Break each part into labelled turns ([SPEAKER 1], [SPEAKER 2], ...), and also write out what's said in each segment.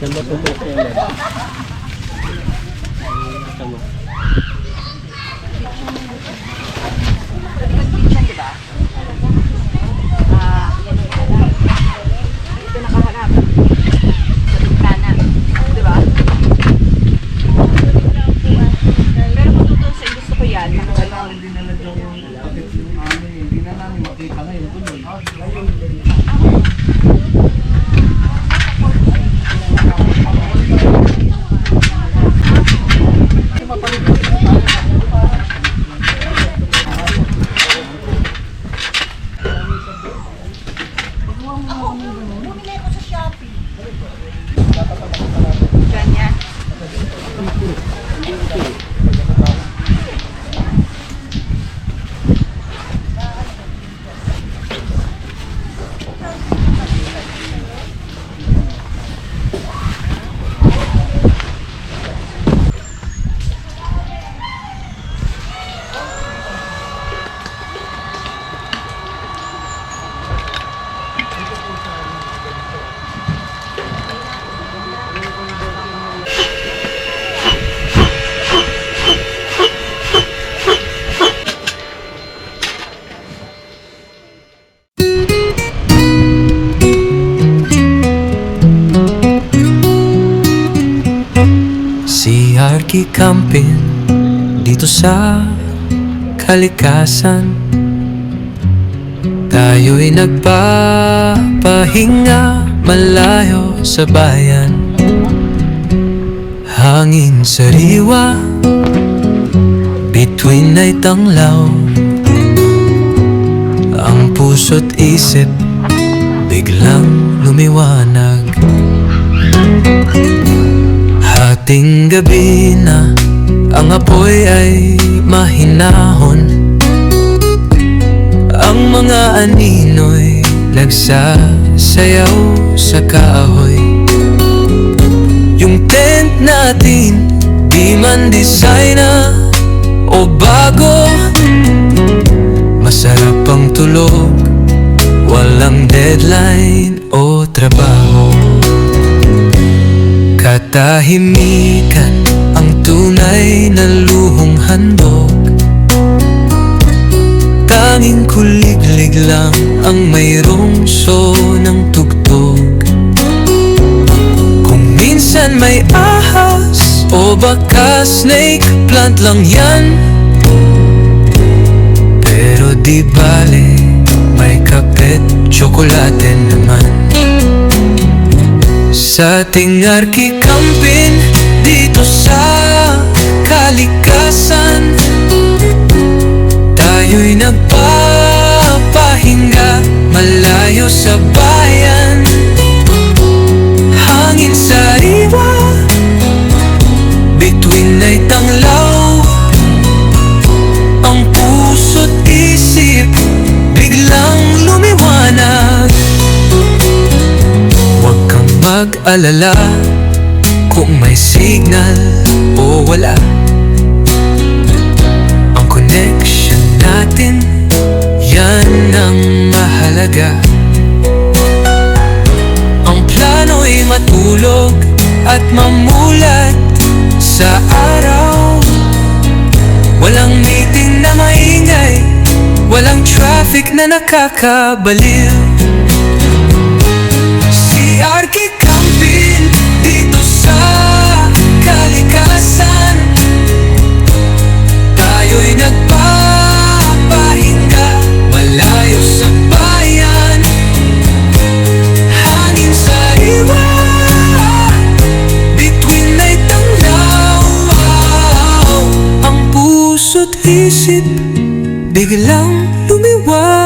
[SPEAKER 1] Saan ba tutok niya yan? Tama.
[SPEAKER 2] Ito nakaharap. Sa bintana. Diba? Pero kung tutulong sa gusto ko yan, nakaganon.
[SPEAKER 3] Hindi na lang yung hindi na namin makita ngayon tuloy.
[SPEAKER 2] Ganyan.
[SPEAKER 4] Si Arky Campin dito sa kalikasan. Tayo'y nagpapahinga malayo sa bayan. Hangin sariwa, bituin ay tanglaw. Ang puso't isip biglang lumiwanag. Hating gabi na, ang apoy ay mahinahon. Ang mga anino'y nagsasayaw sa kahoy. Yung tent natin, di man designer o bago, masarap ang tulog, walang deadline o trabaho. Katahimikan ang tunay na luhong handog. Tanging kuliglig lang ang mayroong ng tugtog. Kung minsan may ahas o baka snake plant lang yan, pero di bale, may kape't tsokolate naman. Sa ating Arky Campin dito sa kalikasan, tayo'y nagpapahinga malayo sa bayan. Hangin sariwa, bituin ay tanglaw. Ang puso't isip biglang lumiwanag. Huwag kang mag-alala kung may signal o wala. Ang connection natin, yan ang mahalaga. Ang plano'y matulog at mamulat sa araw. Walang meeting na maingay, walang traffic na nakakabaliw. Si Arky Campin dito sa kalikasan, tayo'y nagpapahinga malayo sa bayan. Hangin sariwa, bituin ay tanglaw. Ang puso't isip biglang lumiwanag.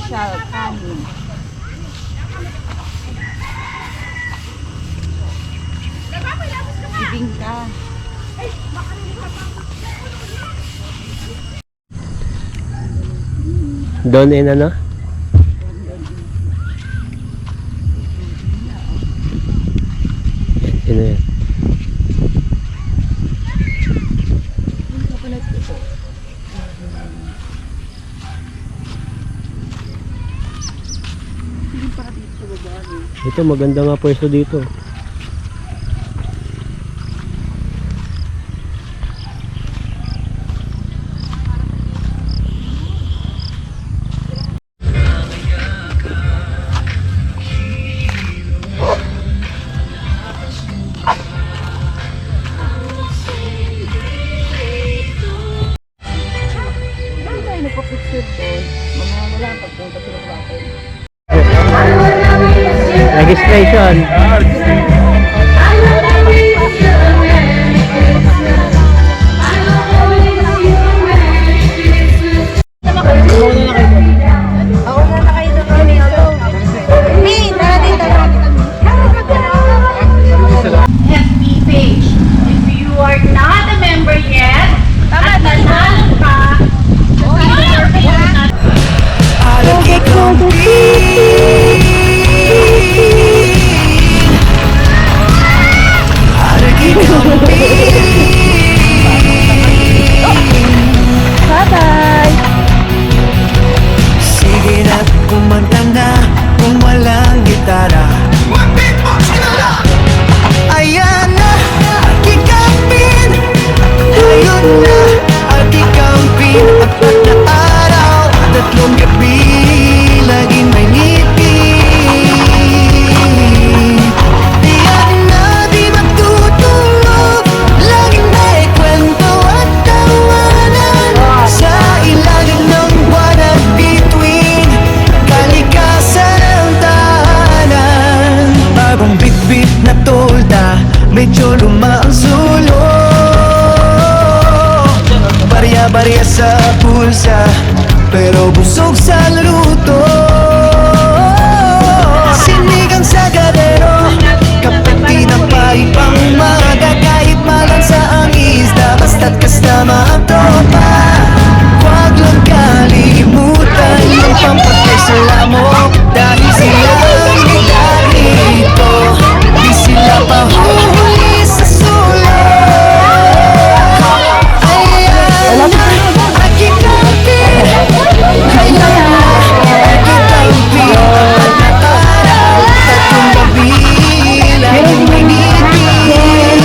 [SPEAKER 2] special kanin. Bibingka.
[SPEAKER 1] Doon in ano? Sino yan? Ito maganda nga pwesto dito.
[SPEAKER 2] Saan tayo nagpa-picture doon? Mamaya na lang pagpunta sila sa atin.
[SPEAKER 1] Registration.
[SPEAKER 2] Ako na kayo doon kami. Hey, tara dito.
[SPEAKER 5] FB page. If you are not a member yet, at nanalo ka,
[SPEAKER 4] Sige na, kumanta na kung walang gitara. Ayan na, kikapin. Ayun na, at ikampin. Apat na araw, tatlong gabi, laging may ngipin. Tiyak na di magtutulog, laging may kwento at tawanan. Sa ilalim ng buwan at bituin, kalikasan ang tahanan. Bagong bit-bit na tolda, medyo luma ang sulok. Barya-barya sa pulsa, pero busog sa luto. Sinigang sa gadero, kapati na paipang umaga. Kahit malansa ang isda, basta't kasama ang tropa. Huwag lang kalimutan yung pampatay sa lamok. Dahil sila ang nilarito, di sila pahuhuli sa sulok. Ayan na, aking kapit. Ayan na, aking kapit. Apat na araw, tatlong gabi, laging may ngipin.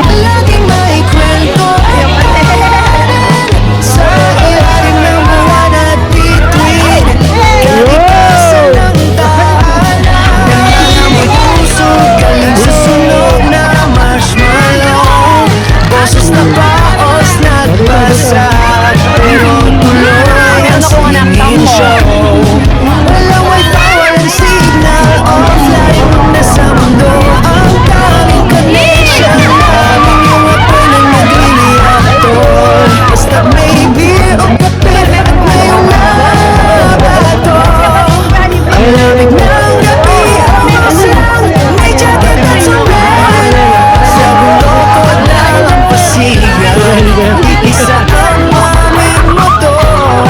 [SPEAKER 4] Laging may kwento sa ilalim ng buwan at bituin. Kalikasan ng tahanan, nangangamoy puso galing sa sunog na marshmallow. Boses na baos nagbasag, pero tuloy ang singing show. Walang wifi, walang signal, offline na sa mundo ang tanging connection. Laging yung apoy ng nagliliaktol, basta may beer o kape at ngayong nabato. Ang lamig ng gabi, ang masang may jacket at sombrero. Sa bulokod lang ang pasigan, isa ang aming motor.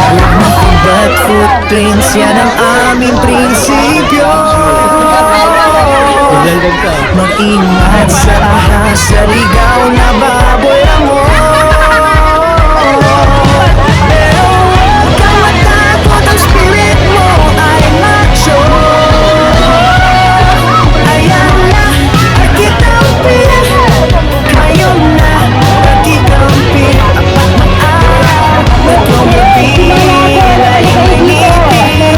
[SPEAKER 4] Alam mo kung ba't footprints, yan ang aming prinsipyo.
[SPEAKER 1] Maglandang ka.
[SPEAKER 4] Mag-ingat sa ahas, sa ligaw na baboy mo. Pero huwag kang matakot, ang spirit mo ay macho. Ayan na, nagkitampin. Ngayon na, nagkitampin. Apat na araw, tatlong gabi, laging may ngipin.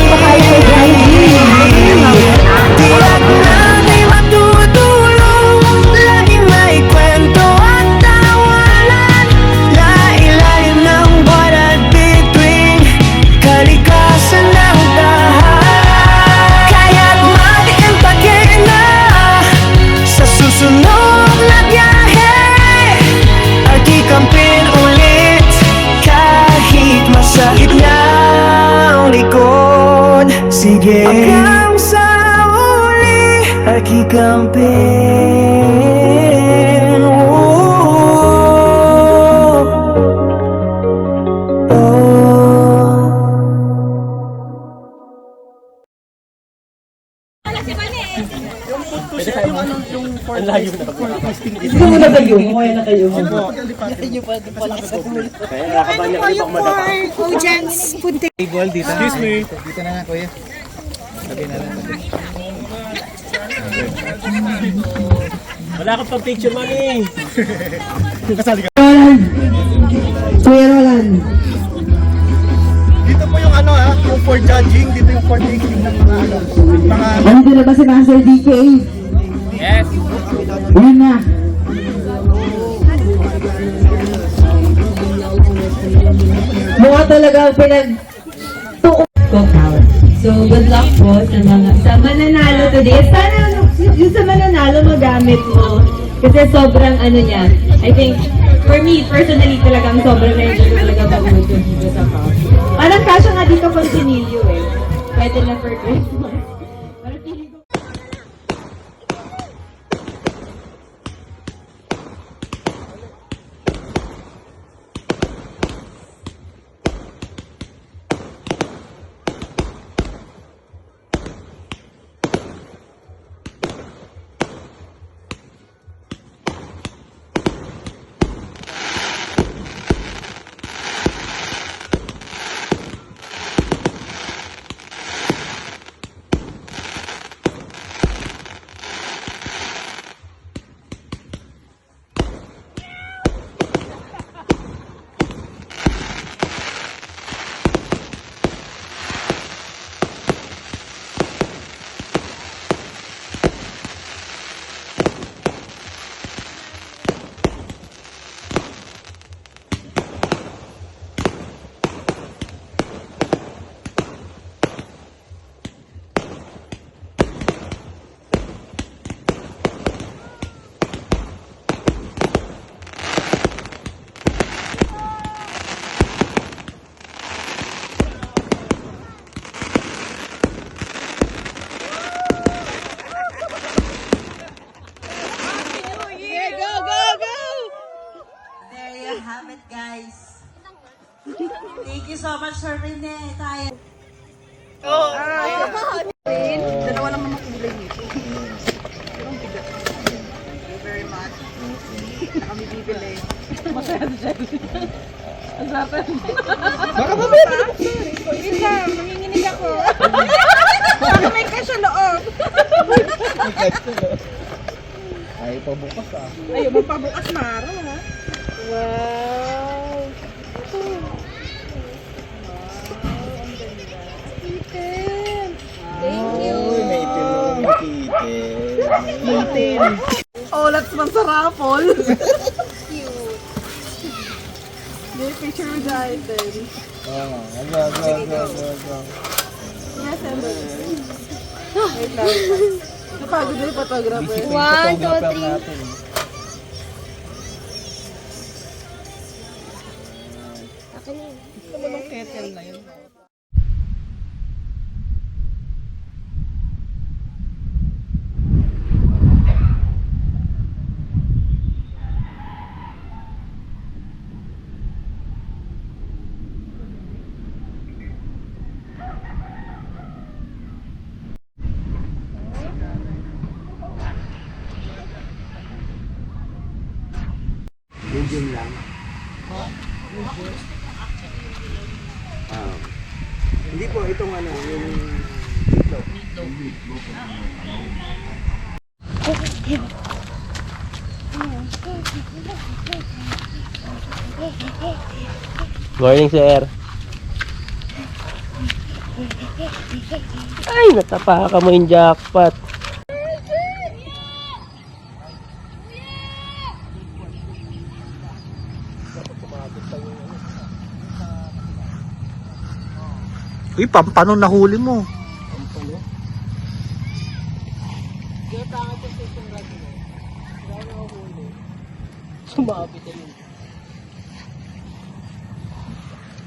[SPEAKER 4] Tiyak na di matutulog, laging may kwento at hanggang sa uli ay kikampin.
[SPEAKER 3] Excuse me. Dito na nga, kuya. Sabi na lang.
[SPEAKER 1] Wala ka pang picture, mami.
[SPEAKER 2] Kuya Roland.
[SPEAKER 3] Dito po yung ano ha, yung for judging, dito yung for taking ng mga ano, mga
[SPEAKER 2] Andito na ba si Master DK?
[SPEAKER 3] yes.
[SPEAKER 2] Yan na. Mukha talaga pinagtuon. So, good luck po sa mananalo today. Sana yung sa mananalo magamit mo. Kasi sobrang ano niya. I think, for me, personally talagang sobrang na-enjoy ko talaga pag-uod yung dito sa house. Parang kasya nga dito continue eh. Pwede na for Christmas. Parang feeling ko.
[SPEAKER 6] There you have it, guys. Thank you so much, Sir Rene. Tayo.
[SPEAKER 2] Dalawa lang naman kulay nito. Very much. Na kami bibili. Masaya siya. Ang sarap. Baka mabili. Wait lang, nanginginig ako. Baka may kasya loob.
[SPEAKER 3] Ay, pabukas ah.
[SPEAKER 2] Ayaw, magpabukas maro, ha? Wow! Itin! Thank you!
[SPEAKER 3] Uy, may itim naman yung kitten.
[SPEAKER 2] Itin! Oh, let's man sa raffle! Cute! May picture with the item.
[SPEAKER 3] Oo nga. Go.
[SPEAKER 2] Yes, Ember. Wait lang. Napagod na yung photographer.
[SPEAKER 3] One, two, three.
[SPEAKER 2] Ito mo ng kettle na yun.
[SPEAKER 3] Medium lang. Hindi po, itong ano, yung meatloaf.
[SPEAKER 1] Morning, sir. Ay, natapaka mo yung jackpot.
[SPEAKER 3] Uy, pampano nahuli mo.
[SPEAKER 1] Sumabit yun.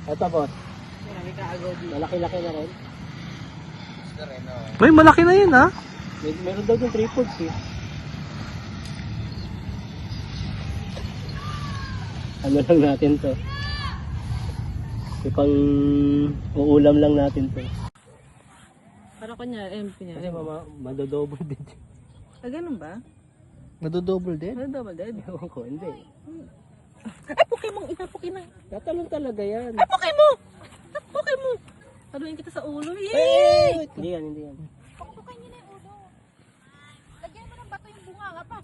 [SPEAKER 1] Ito, boss. Malaki-laki na rin.
[SPEAKER 3] May malaki na yun, ha?
[SPEAKER 1] Meron daw yung tripods eh. Ano lang natin to. Ipang uulam lang natin to.
[SPEAKER 7] Para kanya, MP niya.
[SPEAKER 1] Kasi madodouble din.
[SPEAKER 7] Ah, ganun ba?
[SPEAKER 3] Nadodouble din?
[SPEAKER 7] Ano double dead?
[SPEAKER 1] Ewan ko, hindi.
[SPEAKER 7] Ay, Pokemon! Ina, Pokemon!
[SPEAKER 1] Tatalon talaga yan.
[SPEAKER 7] Ay, Pokemon! Pokemon! Haluin kita sa ulo. Yay!
[SPEAKER 1] Hindi yan, hindi yan.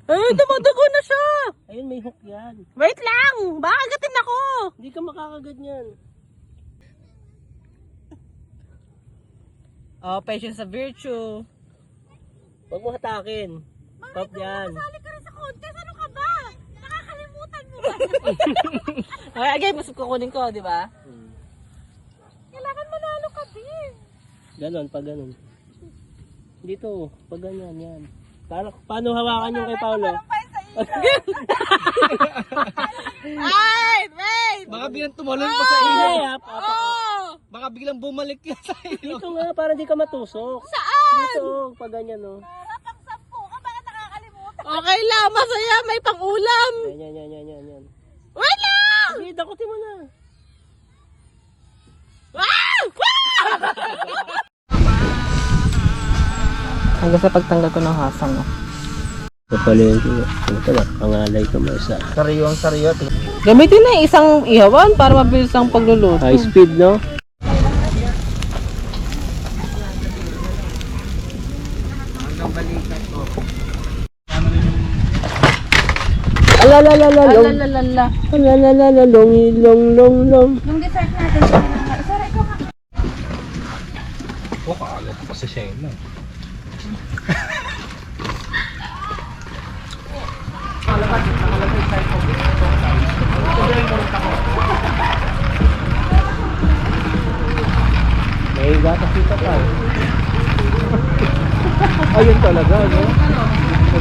[SPEAKER 7] Ay, dumudugo na siya!
[SPEAKER 1] Ayun, may hook yan.
[SPEAKER 7] Wait lang! Baka agatin ako!
[SPEAKER 1] Hindi ka makakagad yan.
[SPEAKER 7] Oh, patience sa virtue.
[SPEAKER 1] Huwag mo hatakin. Stop yan.
[SPEAKER 5] Sali ka rin sa contest. Ano ka ba? Nakakalimutan mo ba?
[SPEAKER 7] Okay, again, mas kukunin ko, di ba?
[SPEAKER 5] Kailangan manalo ka din.
[SPEAKER 1] Ganon, pag ganon. Dito, pag ganyan, yan. Paano hawakan yung kay Paolo?
[SPEAKER 7] Ay! Wait!
[SPEAKER 3] Baka biglang tumalon pa sa
[SPEAKER 1] Hindi,
[SPEAKER 3] ilog.
[SPEAKER 7] Oh!
[SPEAKER 3] Baka biglang bumalik yan sa ilog.
[SPEAKER 1] Dito nga, para di ka matusok.
[SPEAKER 5] Saan?
[SPEAKER 1] Dito, pag ganyan, no.
[SPEAKER 5] Para pang 10 ka. Baka nakakalimutan.
[SPEAKER 7] Okay lang, masaya, may pang-ulam!
[SPEAKER 1] Yan.
[SPEAKER 7] Wait lang!
[SPEAKER 1] Sige, dakutin mo na.
[SPEAKER 7] Hanggang sa pagtanggal ko ng hasang, no?
[SPEAKER 1] Kapalin ko. Ito na, pangalay ko masa.
[SPEAKER 3] Sariwang sariwa.
[SPEAKER 7] Gamitin na yung isang ihawan para mabilis ang pagluluto.
[SPEAKER 1] High speed, no? Alalalalong.
[SPEAKER 7] Alalalala.
[SPEAKER 1] Alalalalong. Long.
[SPEAKER 5] Yung dessert natin. Isa ko nga.
[SPEAKER 3] Oh, kaalat pa sa Shena.
[SPEAKER 1] May gatas dito pa. Ayun talaga, no?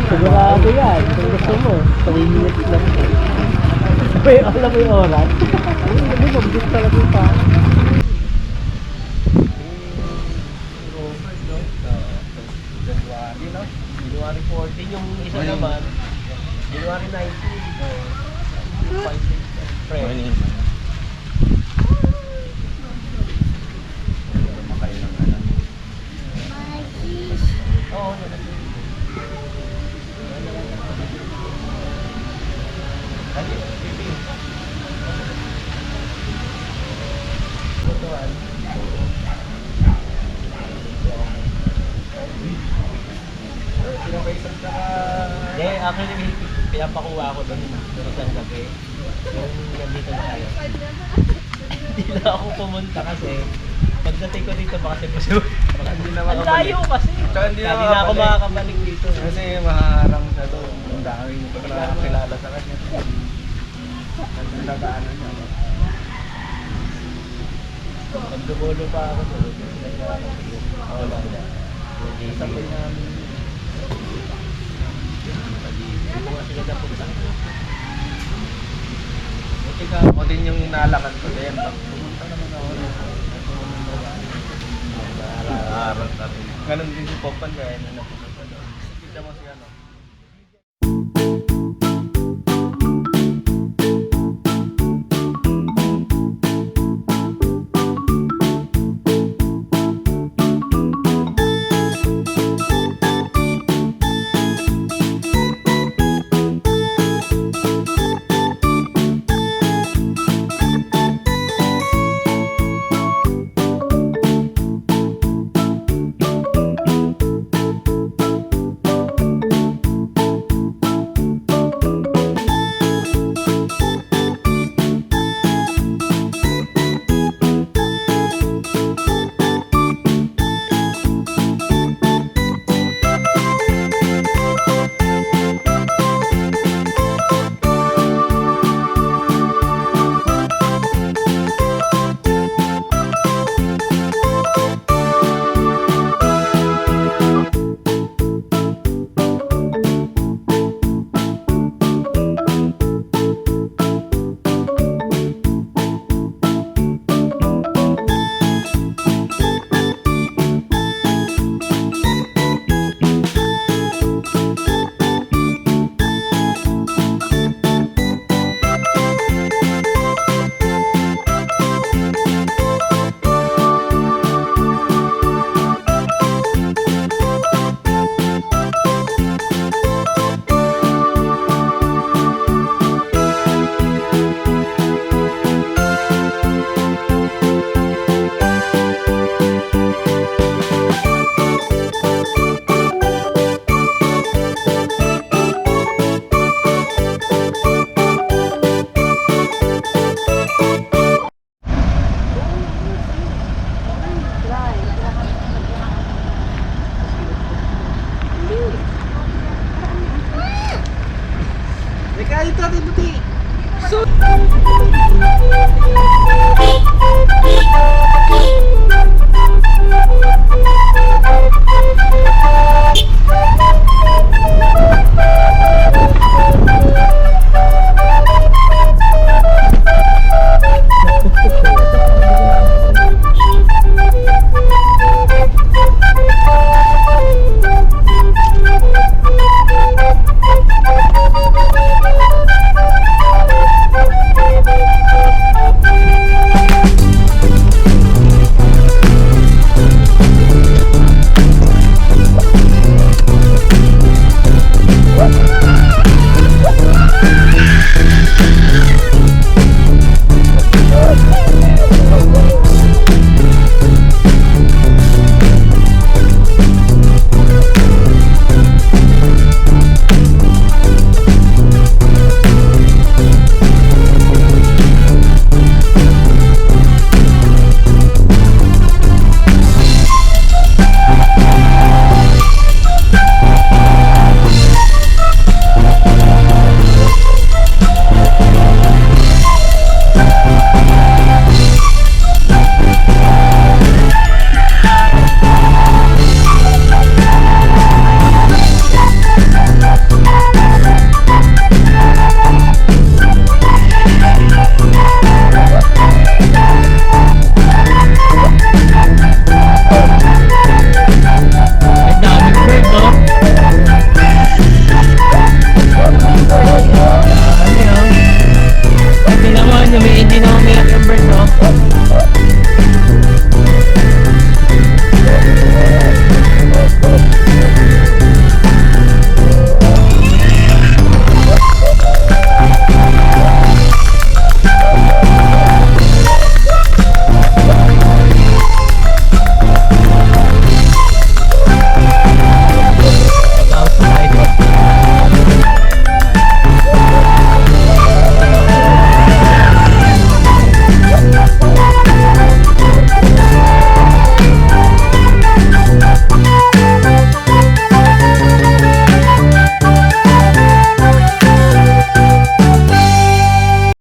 [SPEAKER 1] Sigurado yan. Kung gusto mo, 3 minutes lang. May alam mo yung oras. Ayun, hindi mo, gusto talaga yung pa. January 14 yung isa naman. January 19. 5-6 friend. Oo, yeah, actually, pinapakuha ko doon isang gabi. Yung nandito na tayo. Hindi na ako pumunta kasi pagdating ko dito baka siya
[SPEAKER 3] Baka hindi na
[SPEAKER 1] ang
[SPEAKER 3] makabalik.
[SPEAKER 1] layo kasi.
[SPEAKER 3] Tsaka hindi na
[SPEAKER 1] Hindi na ako
[SPEAKER 3] makabalik.
[SPEAKER 1] makakabalik dito.
[SPEAKER 3] Kasi maharang siya to. Ang daming nakakilala sa kanya. Nagdadaanan niya.
[SPEAKER 1] Pag dumulo pa ako doon, ako lang na.
[SPEAKER 3] Sabi namin.
[SPEAKER 1] Hindi mo sila napunta.
[SPEAKER 3] Buti ka. Ako din yung nalakan ko din. Pumunta naman ako. Nararat na rin. Ganon din si Popan kaya na napunta doon. Kita mo si ano.